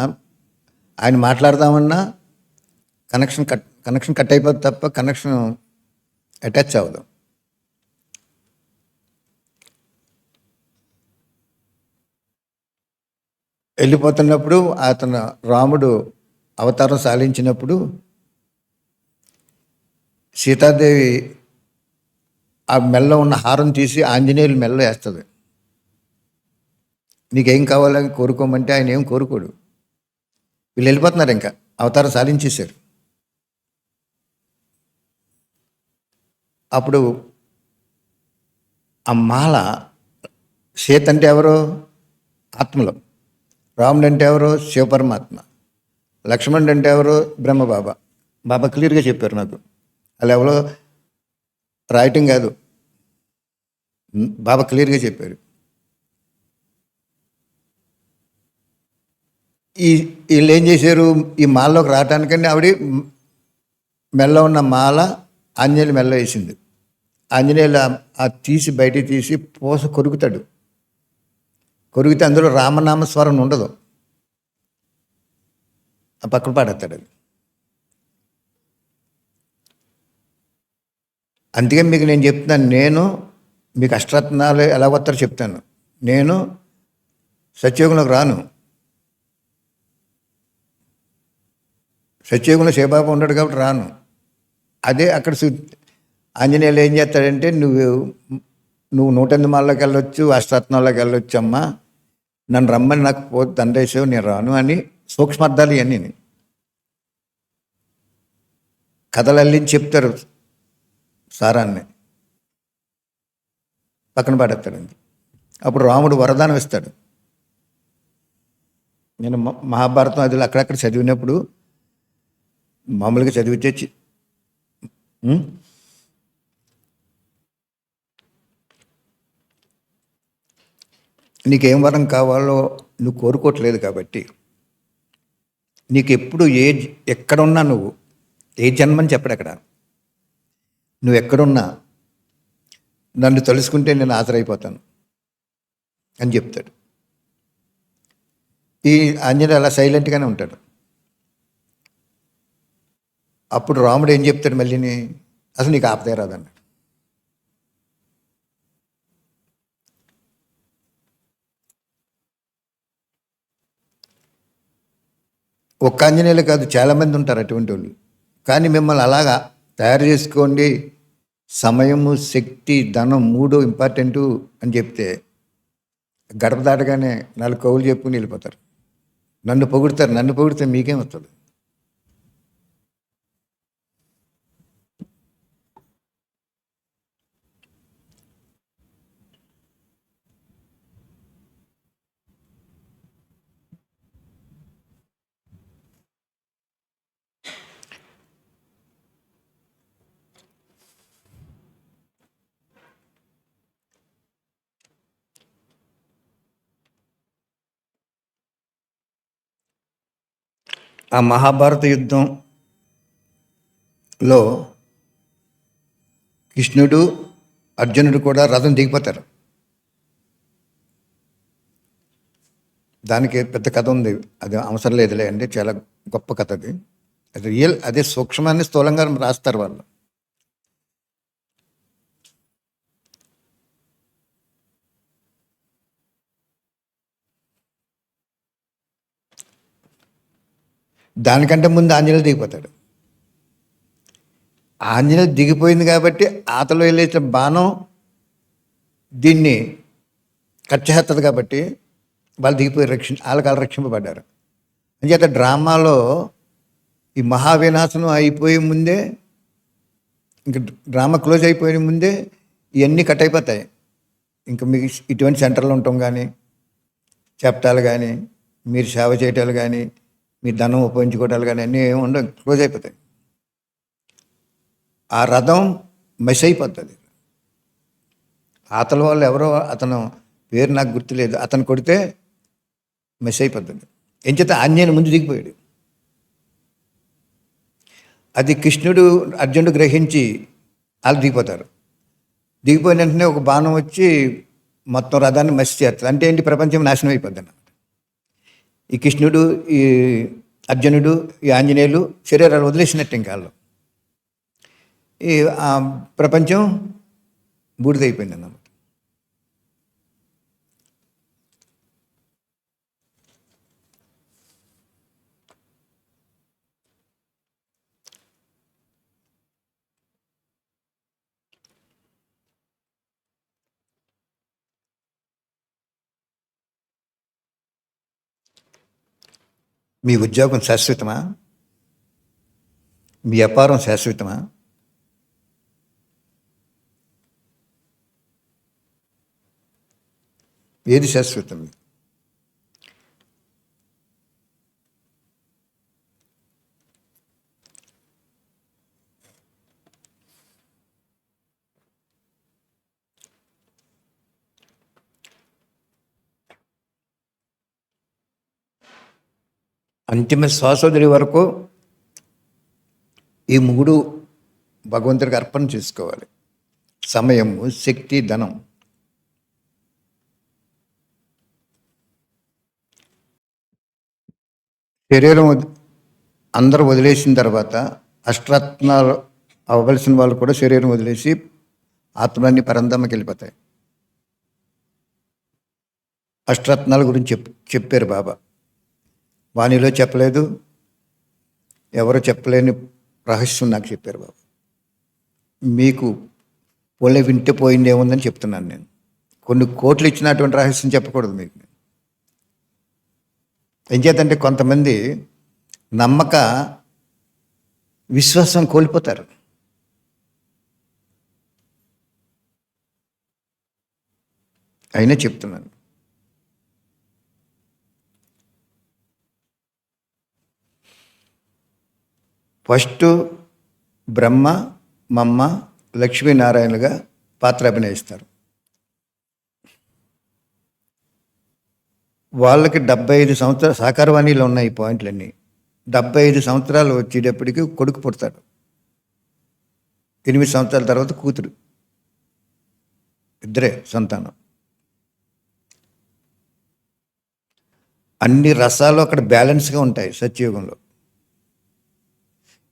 ఆయన మాట్లాడదామన్నా కనెక్షన్ కట్ అయిపోతుంది తప్ప కనెక్షన్ అటాచ్ అవ్వదు. వెళ్ళిపోతున్నప్పుడు అతను రాముడు అవతారం సాధించినప్పుడు సీతాదేవి ఆ మెల్లో ఉన్న హారం తీసి ఆంజనేయులు మెల్లో వేస్తుంది. నీకేం కావాలని కోరుకోమంటే ఆయన ఏం కోరుకోడు. వీళ్ళు వెళ్ళిపోతున్నారు, ఇంకా అవతారం సాధించేశారు. అప్పుడు ఆ మాల, సీత అంటే ఎవరు? ఆత్మలో. రాముడు అంటే ఎవరు? శివపరమాత్మ. లక్ష్మణుడు అంటే ఎవరు? బ్రహ్మబాబా. బాబా క్లియర్గా చెప్పారు నాకు. అలా ఎవరో రాయటం కాదు, బాబా క్లియర్గా చెప్పారు. వీళ్ళు ఏం చేశారు? ఈ మాలలోకి రావటానికండి ఆవిడ మెల్ల ఉన్న మాల ఆంజనేయులు మెల్ల వేసింది. ఆంజనేయులు ఆ తీసి బయటికి తీసి పూస కొరుకుతాడు. కొరికితే అందులో రామనామస్వరం ఉండదు, ఆ పక్కన పాడేస్తాడు అది. అందుకే మీకు నేను చెప్తున్నాను, నేను మీకు అష్టరత్నాలు ఎలా వస్తారో చెప్తాను. నేను సత్యయుగంలోకి రాను. సత్యయుగంలో శివబాబా ఉన్నాడు కాబట్టి రాను. అదే అక్కడ ఆంజనేయులు ఏం చేస్తాడంటే, నువ్వు 108 మాలలోకి వెళ్ళొచ్చు, అష్టరత్నాల్లోకి వెళ్ళొచ్చు అమ్మా, నన్ను రమ్మని నాకు దండేసావు, నేను రాను అని సూక్ష్మార్థాలు ఇవన్నీ కథలు అల్లించి చెప్తారు, సారాన్ని పక్కన పడేస్తాడండి. అప్పుడు రాముడు వరదానం ఇస్తాడు. నేను మహాభారతం అది అక్కడక్కడ చదివినప్పుడు మామూలుగా చదివితే నీకేం వరం కావాలో నువ్వు కోరుకోవట్లేదు కాబట్టి, నీకు ఎప్పుడు ఎక్కడున్నా, నువ్వు ఏ జన్మని చెప్పడు అక్కడ, నువ్వు ఎక్కడున్నా నన్ను తలుసుకుంటే నేను హాజరైపోతాను అని చెప్తాడు. ఈ ఆంజనేయుడు అలా సైలెంట్గానే ఉంటాడు. అప్పుడు రాముడు ఏం చెప్తాడు మళ్ళీని, అసలు నీకు ఆపదే రాదన్నాడు. ఒక్క ఆంజనేయులు కాదు, చాలామంది ఉంటారు అటువంటి వాళ్ళు. కానీ మిమ్మల్ని అలాగా తయారు చేసుకోండి, సమయము, శక్తి, ధనం 3 ఇంపార్టెంటు అని చెప్తే గడప దాటగానే 4 కవులు చెప్పుకుని వెళ్ళిపోతారు. నన్ను పొగుడతారు, నన్ను పొగిడితే మీకేం వస్తుంది? ఆ మహాభారత యుద్ధంలో కృష్ణుడు, అర్జునుడు కూడా రథం దిగిపోతారు. దానికి పెద్ద కథ ఉంది, అది అవసరం లేదులే అండి, చాలా గొప్ప కథ అది. అది రియల్, అదే సూక్ష్మాన్ని స్థూలంగా రాస్తారు వాళ్ళు. దానికంటే ముందు ఆంజనేయులు దిగిపోతాడు. ఆంజనేయులు దిగిపోయింది కాబట్టి ఆతలో వెళ్ళేసిన బాణం దీన్ని కట్ చేస్తుంది కాబట్టి వాళ్ళు దిగిపోయి వాళ్ళకి రక్షింపబడ్డారు. అంచేత డ్రామాలో ఈ మహావినాశనం అయిపోయే ముందే, ఇంక డ్రామా క్లోజ్ అయిపోయే ముందే ఇవన్నీ కట్ అయిపోతాయి. ఇంకా మీకు ఇటువంటి సెంటర్లు ఉండటం కానీ, చెప్తాలు కానీ, మీరు సేవ చేయటాలు కానీ, మీ ధనం ఉపయోగించుకోవటాలు కానీ అన్నీ ఏమి ఉండవు, క్లోజ్ అయిపోతాయి. ఆ రథం మెస్ అయిపోతుంది. అతల వాళ్ళు ఎవరో, అతను పేరు నాకు గుర్తులేదు, అతను కొడితే మెస్ అయిపోతుంది. ఏం చేత ఆంజనేయుని ముందు దిగిపోయాడు. అది కృష్ణుడు, అర్జునుడు గ్రహించి వాళ్ళు దిగిపోతారు. దిగిపోయిన వెంటనే ఒక బాణం వచ్చి మొత్తం రథాన్ని మసి చేస్తారు. అంటే ఏంటి? ప్రపంచం నాశనం అయిపోద్ది అన్నమాట. ఈ కృష్ణుడు, ఈ అర్జునుడు, ఈ ఆంజనేయులు శరీరాలు వదిలేసినట్టు ఇంకా వాళ్ళు, ఈ ప్రపంచం బూడిదైపోయింది అన్నమాట. మీ ఉద్యోగం శాశ్వతమా? మీ వ్యాపారం శాశ్వతమా? ఏది శాశ్వతం? అంతిమ శ్వాసోదరి వరకు ఈ మూడు భగవంతుడికి అర్పణ చేసుకోవాలి. సమయము, శక్తి, ధనం. శరీరం అందరూ వదిలేసిన తర్వాత అష్టరత్నాలు అవ్వవలసిన వాళ్ళు కూడా శరీరం వదిలేసి ఆత్మలన్నీ పరంధామకి వెళ్ళిపోతాయి. అష్టరత్నాల గురించి చెప్పారు బాబా. వాణిలో చెప్పలేదు, ఎవరు చెప్పలేని రహస్యం నాకు చెప్పారు బాబా. మీకు ఒళ్ళే వింటే పోయింది ఏముందని చెప్తున్నాను నేను. కొన్ని కోట్లు ఇచ్చినటువంటి రహస్యం చెప్పకూడదు మీకు. ఏం చేద్దంటే కొంతమంది నమ్మక విశ్వాసం కోల్పోతారు. అయినా చెప్తున్నాను. ఫస్ట్ బ్రహ్మ, మమ్మ, లక్ష్మీనారాయణలుగా పాత్ర అభినయిస్తారు. వాళ్ళకి 75 సంవత్సరాలు, సాకారవాణిలో ఉన్నాయి ఈ పాయింట్లన్నీ. 75 సంవత్సరాలు వచ్చేటప్పటికి కొడుకు పుడతాడు. 8 సంవత్సరాల తర్వాత కూతురు. ఇద్దరే సంతానం. అన్ని రసాలు అక్కడ బ్యాలెన్స్గా ఉంటాయి సత్యయుగంలో.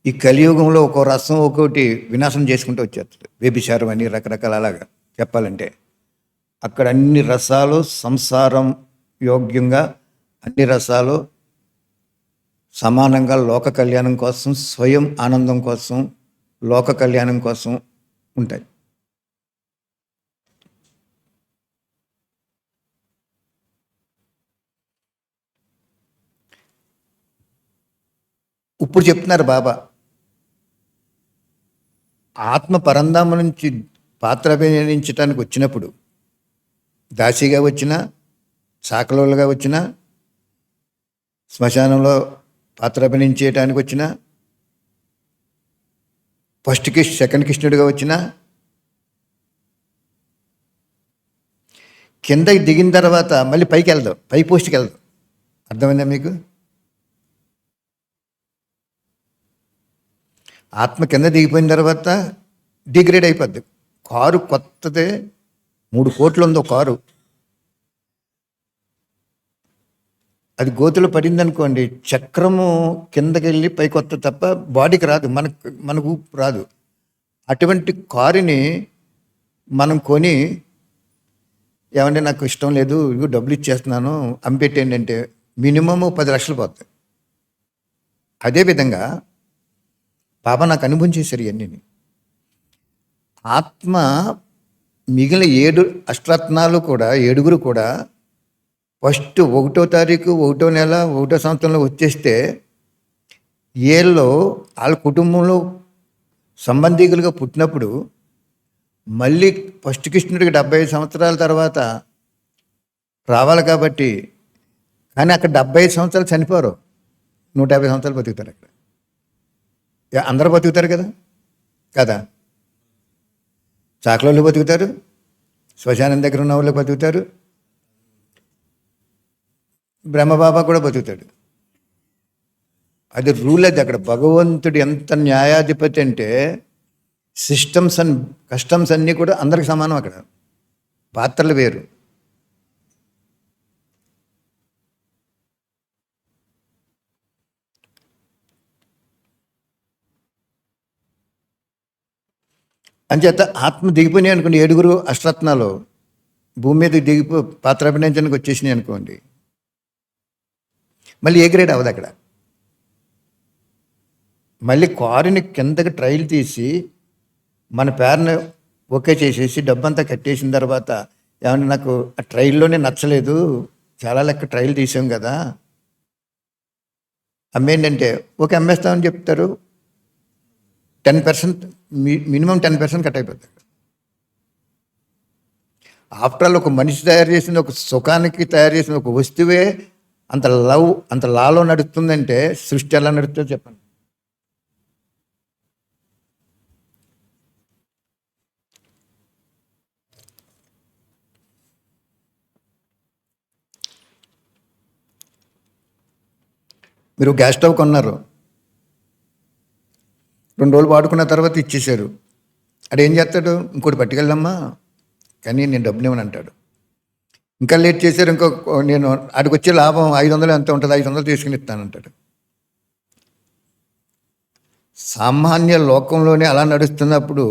ఈ కలియుగంలో ఒక్కో రసం ఒక్కొక్కటి వినాశం చేసుకుంటూ వచ్చేస్తుంది. వ్యభిచారం అని రకరకాల, అలాగా చెప్పాలంటే అక్కడ అన్ని రసాలు సంసారం యోగ్యంగా, అన్ని రసాలు సమానంగా లోక కళ్యాణం కోసం, స్వయం ఆనందం కోసం, లోక కళ్యాణం కోసం ఉంటాయి. ఇప్పుడు చెప్తున్నారు బాబా, ఆత్మ పరంధామ నుంచి పాత్ర అభినయించడానికి వచ్చినప్పుడు, దాసిగా వచ్చినా, సాకలోలుగా వచ్చినా, శ్మశానంలో పాత్ర అభినయించేయటానికి వచ్చినా, ఫస్ట్ సెకండ్ కృష్ణుడిగా వచ్చినా, కిందకి దిగిన తర్వాత మళ్ళీ పైకి వెళ్దాం, పై పోస్ట్కి వెళ్దాం. అర్థమైందా మీకు? ఆత్మ కింద దిగిపోయిన తర్వాత డిగ్రేడ్ అయిపోద్ది. కారు కొత్తదే, 3 కోట్లు ఉందో కారు, అది గోతులో పడింది అనుకోండి, చక్రము కిందకి వెళ్ళి పైకి వస్తే తప్ప బాడీకి రాదు, మనకు రాదు. అటువంటి కారుని మనం కొని, ఏమంటే నాకు ఇష్టం లేదు, ఇవి డబ్బులు ఇచ్చేస్తున్నాను, అమ్మిపెట్టేయండి అంటే మినిమము 10 లక్షలు పోతాయి. అదేవిధంగా బాబా నాకు అనుభవం చేశారు ఇవన్నీ. ఆత్మ మిగిలిన 7 అష్టరత్నాలు కూడా, 7 కూడా ఫస్ట్ 1వ తారీఖు 1వ నెల 1వ సంవత్సరంలో వచ్చేస్తే, ఏళ్ళలో వాళ్ళ కుటుంబంలో సంబంధికులుగా పుట్టినప్పుడు మళ్ళీ ఫస్ట్ కృష్ణుడికి 75 సంవత్సరాల తర్వాత రావాలి కాబట్టి, కానీ అక్కడ 75 సంవత్సరాలు చనిపోరు, 150 సంవత్సరాలు బతుకుతారు. అక్కడ అందరూ బతుకుతారు కదా కదా. చాకలోళ్ళు బతుకుతారు, శ్మశానం దగ్గర ఉన్న వాళ్ళు బతుకుతారు, బ్రహ్మబాబా కూడా బతుకుతాడు. అది రూల్. అది అక్కడ భగవంతుడు ఎంత న్యాయాధిపతి అంటే, సిస్టమ్స్ అండ్ కస్టమ్స్ అన్నీ కూడా అందరికి సమానం. అక్కడ పాత్రలు వేరు. అంచేత ఆత్మ దిగిపోయినాయి అనుకోండి, 7 అష్టరత్నాలు భూమి మీద పాత్ర అభినయించడానికి వచ్చేసినాయి అనుకోండి, మళ్ళీ ఏ గ్రేడ్ అవ్వదు అక్కడ. మళ్ళీ కారుని కిందకి ట్రైల్ తీసి మన పేరుని ఓకే చేసేసి డబ్బంతా కట్టేసిన తర్వాత, ఏమన్నా నాకు ఆ ట్రైల్లోనే నచ్చలేదు, చాలా లెక్క ట్రైల్ తీసాం కదా, అమ్మేంటంటే ఓకే అమ్మేస్తామని చెప్తారు. 10%, మినిమం 10% కట్ అయిపోతుంది. ఆఫ్టర్ ఆల్ ఒక మనిషి తయారు చేసిన ఒక సుఖానికి తయారు చేసిన ఒక వస్తువే అంత లాలో నడుస్తుందంటే సృష్టి ఎలా నడుస్తుందో చెప్పండి. మీరు గ్యాస్ స్టవ్ కొన్నారు, 2 రోజులు వాడుకున్న తర్వాత ఇచ్చేశారు. అదేం చేస్తాడు? ఇంకోటి పట్టుకెళ్ళమ్మా, కానీ నేను డబ్బులు ఇవ్వను అంటాడు. ఇంకా లేట్ చేశారు, నేను ఆడికి వచ్చే లాభం 500 ఎంత ఉంటుంది, 500 తీసుకుని ఇస్తానంటాడు. సామాన్య లోకంలోనే అలా నడుస్తున్నప్పుడు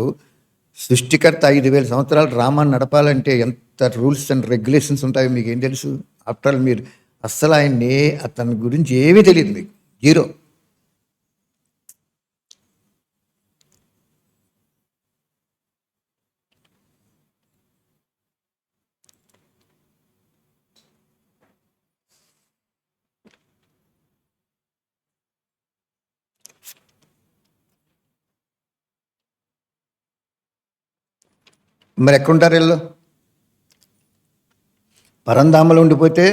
సృష్టికర్త 5,000 సంవత్సరాలు డ్రామాని నడపాలంటే ఎంత రూల్స్ అండ్ రెగ్యులేషన్స్ ఉంటాయో మీకు ఏం తెలుసు? ఆఫ్టర్ ఆల్ మీరు అస్సలు అతని గురించి ఏమీ తెలియదు, మీకు జీరో. మరి ఎక్కడుంటారు వీళ్ళు? పరంధామలో ఉండిపోతే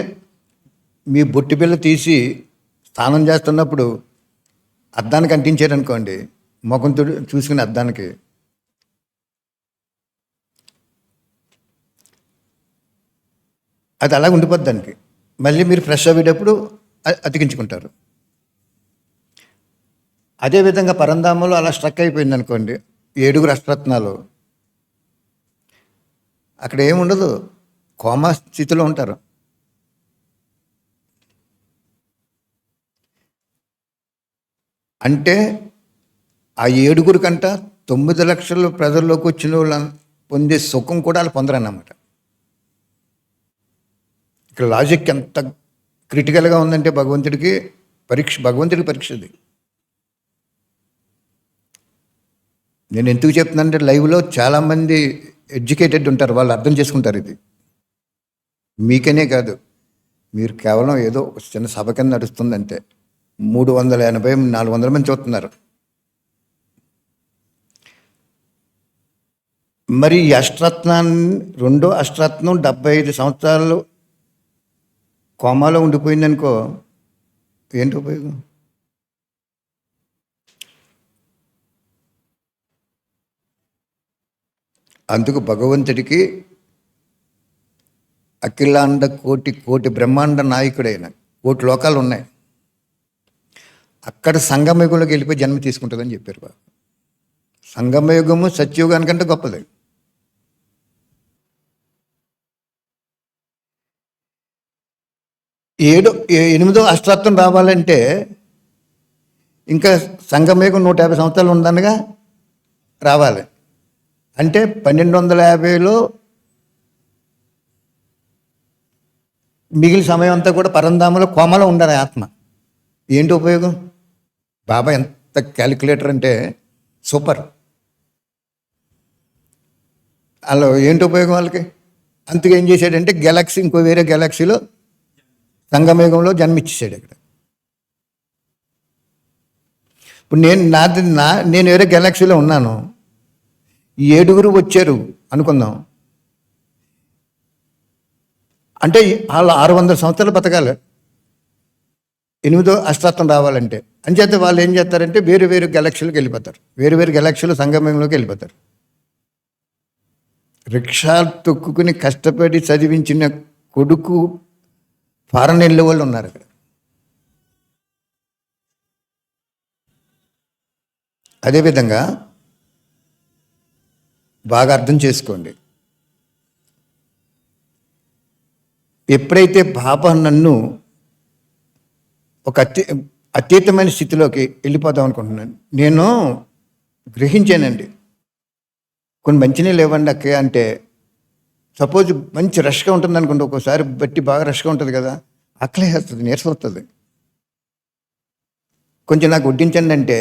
మీ బొట్టి బిళ్ళ తీసి స్నానం చేస్తున్నప్పుడు అద్దానికి అంటించారనుకోండి, ముఖం చూసుకుని అద్దానికి, అది అలాగ ఉండిపోద్ది దానికి. మళ్ళీ మీరు ఫ్రెష్ అయ్యేటప్పుడు అతికించుకుంటారు. అదేవిధంగా పరంధామంలో అలా స్ట్రక్ అయిపోయింది అనుకోండి, 7 అష్టరత్నాలు, అక్కడ ఏముండదు, కోమా స్థితిలో ఉంటారు. అంటే ఆ 7 కంట 9 లక్షల ప్రజల్లోకి వచ్చిన వాళ్ళు పొందే సుఖం కూడా వాళ్ళు పొందరన్నమాట. ఇక్కడ లాజిక్ ఎంత క్రిటికల్గా ఉందంటే భగవంతుడికి పరీక్ష ఇది. నేను ఎందుకు చెప్తున్నానంటే లైవ్లో చాలామంది ఎడ్యుకేటెడ్ ఉంటారు, వాళ్ళు అర్థం చేసుకుంటారు. ఇది మీకనే కాదు, మీరు కేవలం ఏదో ఒక చిన్న సభ కింద నడుస్తుందంటే 380-400 మంది చూస్తున్నారు. మరి ఈ రెండో అష్టరత్నం 75 సంవత్సరాలు కోమాలో ఉండిపోయిందనుకో, ఏంటి ఉపయోగం? అందుకు భగవంతుడికి అఖిలాండ కోటి బ్రహ్మాండ నాయకుడైన 1,000,000 లోకాలు ఉన్నాయి, అక్కడ సంగమయుగంలోకి వెళ్ళిపోయి జన్మ తీసుకుంటుందని చెప్పారు బాబు. సంగమయుగము సత్యయుగానికంటే గొప్పది. ఎనిమిదో అష్టరత్నం రావాలంటే ఇంకా సంగమయుగం 150 సంవత్సరాలు ఉందనగా రావాలి. అంటే 1250లో మిగిలిన సమయం అంతా కూడా పరంధామలో కోమలో ఉండాలి ఆత్మ. ఏంటి ఉపయోగం? బాబా ఎంత క్యాలిక్యులేటర్ అంటే సూపర్. అలా ఏంటి ఉపయోగం వాళ్ళకి? అందుకే ఏం చేశాడంటే ఇంకో వేరే గెలాక్సీలో సంగమయుగంలో జన్మిచ్చేసాడు. ఇక్కడ ఇప్పుడు నేను వేరే గెలాక్సీలో ఉన్నాను, 7 వచ్చారు అనుకుందాం, అంటే వాళ్ళు 600 సంవత్సరాలు బతకాలి 8వ అష్టరత్నం రావాలంటే. అంచేత వాళ్ళు ఏం చేస్తారంటే వేరు గెలాక్సీలోకి వెళ్ళిపోతారు, వేరు గెలాక్సీలో సంగమంలోకి వెళ్ళిపోతారు. రిక్షా తొక్కుని కష్టపడి చదివించిన కొడుకు ఫారెన్ వెళ్ళే వాళ్ళు ఉన్నారు అక్కడ. అదేవిధంగా బాగా అర్థం చేసుకోండి, ఎప్పుడైతే బాబా నన్ను ఒక అతీతమైన స్థితిలోకి వెళ్ళిపోదాం అనుకుంటున్నాను, నేను గ్రహించానండి. కొన్ని మంచినీళ్ళు ఇవ్వండి అక్క అంటే, సపోజ్ మంచి రష్గా ఉంటుంది అనుకోండి, ఒక్కోసారి బట్టి బాగా రష్గా ఉంటుంది కదా, ఆకలి వేస్తుంది, నీరసం వస్తుంది, కొంచెం నాకు వడ్డించండి అంటే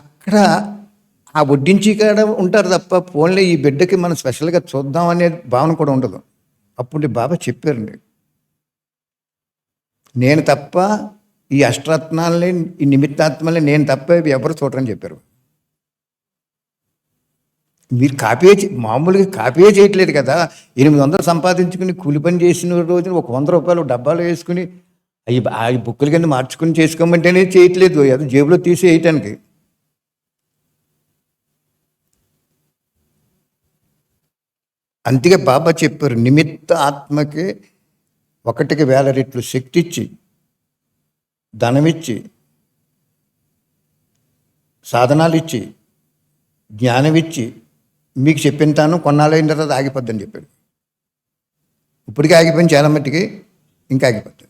అక్కడ ఆ వడ్డించి కాడ ఉంటారు తప్ప ఫోన్లో ఈ బిడ్డకి మనం స్పెషల్గా చూద్దాం అనే భావన కూడా ఉండదు. అప్పుడు బాబా చెప్పారండి, నేను తప్ప ఈ అష్టరత్నాలని, ఈ నిమిత్తాత్మల్ని నేను తప్ప ఎవరు చూడరని చెప్పారు. మీరు మామూలుగా కాపీ చేయట్లేదు కదా. 800 సంపాదించుకుని కూలి పని చేసిన రోజున ఒక 100 రూపాయలు డబ్బాలో వేసుకుని అవి బుక్కుల కింద మార్చుకుని చేసుకోమంటేనే చేయట్లేదు, అది జేబులో తీసి వేయటానికి. అందుకే బాబా చెప్పారు, నిమిత్త ఆత్మకి 1కి 1000 రెట్లు శక్తి ఇచ్చి, ధనమిచ్చి, సాధనాలు ఇచ్చి, జ్ఞానం ఇచ్చి మీకు చెప్పింటాను, కొన్నాళ్ళైన తర్వాత ఆగిపోద్దని చెప్పాడు. ఇప్పటికీ ఆగిపోయింది చాలా మట్టికి, ఇంకా ఆగిపోతుంది.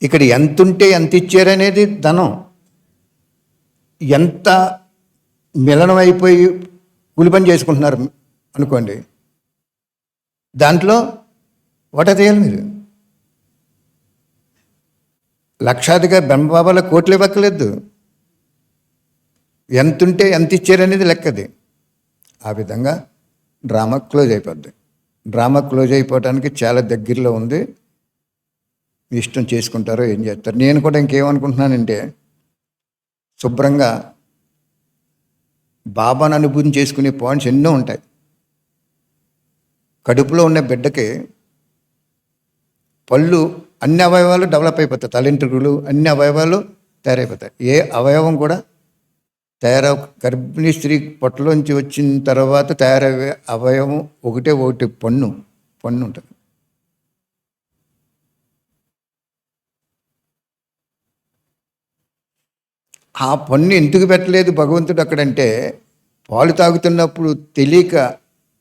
ఇక్కడ ఎంత ఉంటే ఎంత ఇచ్చారనేది ధనం. ఎంత మిలనం అయిపోయి కూలి పని చేసుకుంటున్నారు అనుకోండి, దాంట్లో వాటా తీయాలి మీరు. లక్షాధిగా బ్రహ్మబాబాల కోట్లు ఇవ్వక్కలేదు, ఎంత ఉంటే ఎంత ఇచ్చారనేది లెక్కది. ఆ విధంగా డ్రామా క్లోజ్ అయిపోద్ది. డ్రామా క్లోజ్ అయిపోవడానికి చాలా దగ్గరలో ఉంది. మీ ఇష్టం చేసుకుంటారో ఏం చేస్తారు. నేను కూడా ఇంకేమనుకుంటున్నానంటే, శుభ్రంగా బాబాను అనుభూతి చేసుకునే పాయింట్స్ ఎన్నో ఉంటాయి. కడుపులో ఉన్న బిడ్డకి పళ్ళు, అన్ని అవయవాలు డెవలప్ అయిపోతాయి, తలెంట్రుకలు అన్ని అవయవాలు తయారైపోతాయి. ఏ అవయవం కూడా గర్భిణీ స్త్రీ పొట్టలోంచి వచ్చిన తర్వాత తయారయ్యే అవయవం ఒకటి పన్ను ఉంటుంది. ఆ పన్ను ఎందుకు పెట్టలేదు భగవంతుడు అక్కడంటే, పాలు తాగుతున్నప్పుడు తెలియక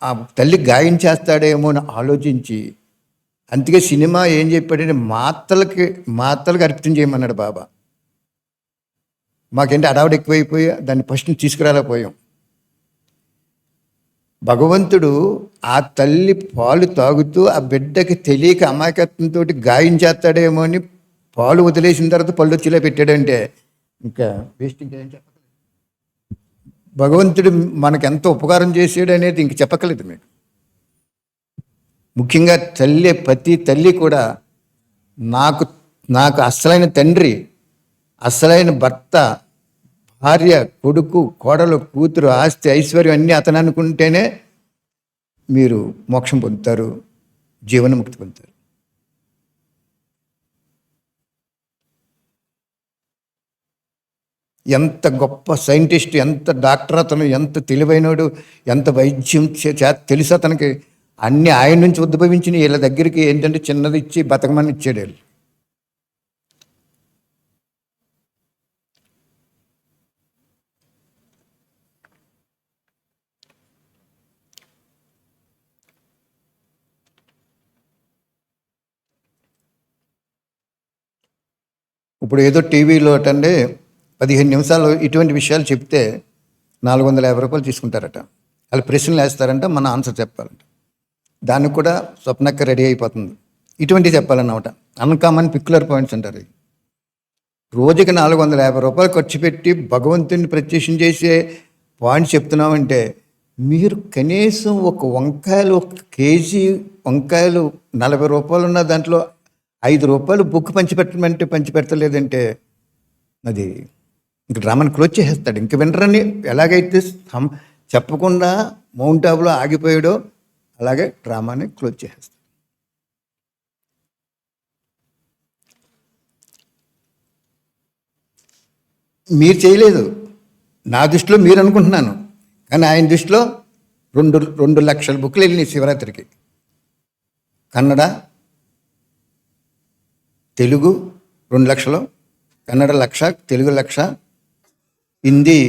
ఆ తల్లి గాయం చేస్తాడేమో అని ఆలోచించి, అందుకే సినిమా ఏం చెప్పాడంటే మాత్రలకు అర్పితం చేయమన్నాడు బాబా. మాకేంటి అడావిడ ఎక్కువైపోయి దాన్ని ఫస్ట్ తీసుకురాలేకపోయాం. భగవంతుడు ఆ తల్లి పాలు తాగుతూ ఆ బిడ్డకి తెలియక అమాయకత్వంతో గాయం చేస్తాడేమో అని పాలు వదిలేసిన తర్వాత పళ్ళు వచ్చేలా పెట్టాడంటే ఇంకా వేస్ట్. ఇంకేం చెప్పలేదు. భగవంతుడు మనకు ఎంత ఉపకారం చేసాడు అనేది ఇంక చెప్పకలేదు మీకు. ముఖ్యంగా ప్రతి తల్లి కూడా నాకు అస్సలైన తండ్రి, అస్సలైన భర్త, భార్య, కొడుకు, కోడలు, కూతురు, ఆస్తి, ఐశ్వర్యం అన్నీ అతను అనుకుంటేనే మీరు మోక్షం పొందుతారు, జీవనముక్తి పొందుతారు. ఎంత గొప్ప సైంటిస్ట్, ఎంత డాక్టర్ అతను, ఎంత తెలివైనడు, ఎంత వైద్యం తెలుసు అతనికి, అన్నీ ఆయన నుంచి ఉద్భవించిన వీళ్ళ దగ్గరికి ఏంటంటే చిన్నది ఇచ్చి బతకమని ఇచ్చాడు వీళ్ళు. ఇప్పుడు ఏదో టీవీలో అంటే 15 నిమిషాలు ఇటువంటి విషయాలు చెప్తే 450 రూపాయలు తీసుకుంటారట. వాళ్ళు ప్రశ్నలు వేస్తారంట, మన ఆన్సర్ చెప్పాలంట. దానికి కూడా స్వప్నక్క రెడీ అయిపోతుంది. ఇటువంటివి చెప్పాలన్నమాట. అన్కామన్ పిక్యులర్ పాయింట్స్ అంటారు. రోజుకి 450 రూపాయలు ఖర్చు పెట్టి భగవంతుని ప్రత్యక్షం చేసే పాయింట్స్ చెప్తున్నామంటే, మీరు కనీసం ఒక కేజీ వంకాయలు 40 రూపాయలు ఉన్న దాంట్లో 5 రూపాయలు బుక్ పంచిపెట్టమంటే పంచిపెట్టలేదంటే అది ఇంక డ్రామాని క్లోజ్ చేసేస్తాడు. ఇంక వినరని ఎలాగైతే చెప్పకుండా మౌంట్ ఆబులో ఆగిపోయాడో అలాగే డ్రామాని క్లోజ్ చేసేస్తాడు. మీరు చేయలేదు, నా దృష్టిలో మీరు అనుకుంటున్నాను, కానీ ఆయన దృష్టిలో 2 లక్షల బుక్లు వెళ్ళినాయి శివరాత్రికి. కన్నడ, తెలుగు 2 లక్షలు, కన్నడ 1,00,000, తెలుగు 1,00,000, హిందీ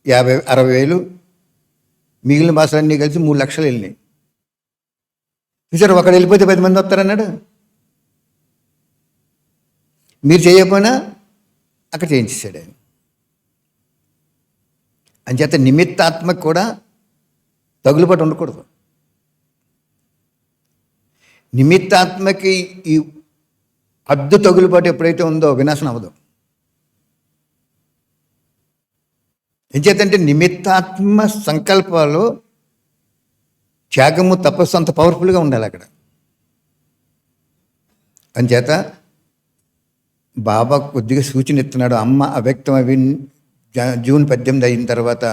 50,000-60,000, మిగిలిన భాషలన్నీ కలిసి 3 లక్షలు వెళ్ళినాయి. చూసారు, ఒకడు వెళ్ళిపోతే 10 మంది వస్తారన్నాడు. మీరు చేయకపోయినా అక్కడ చేయించేసాడు ఆయన. అంచేత నిమిత్తాత్మకు కూడా తగులుబాటు ఉండకూడదు. నిమిత్తాత్మకి ఈ అద్దు తగులుబాటు ఎప్పుడైతే ఉందో వినాశనం అవ్వదు. ఏం చేతంటే నిమిత్తాత్మ సంకల్పాలు, త్యాగము, తపస్సు అంత పవర్ఫుల్గా ఉండాలి అక్కడ. అంచేత బాబా కొద్దిగా సూచన ఇస్తున్నాడు. అమ్మ అవ్యక్తం అవి జూన్ 18 అయిన తర్వాత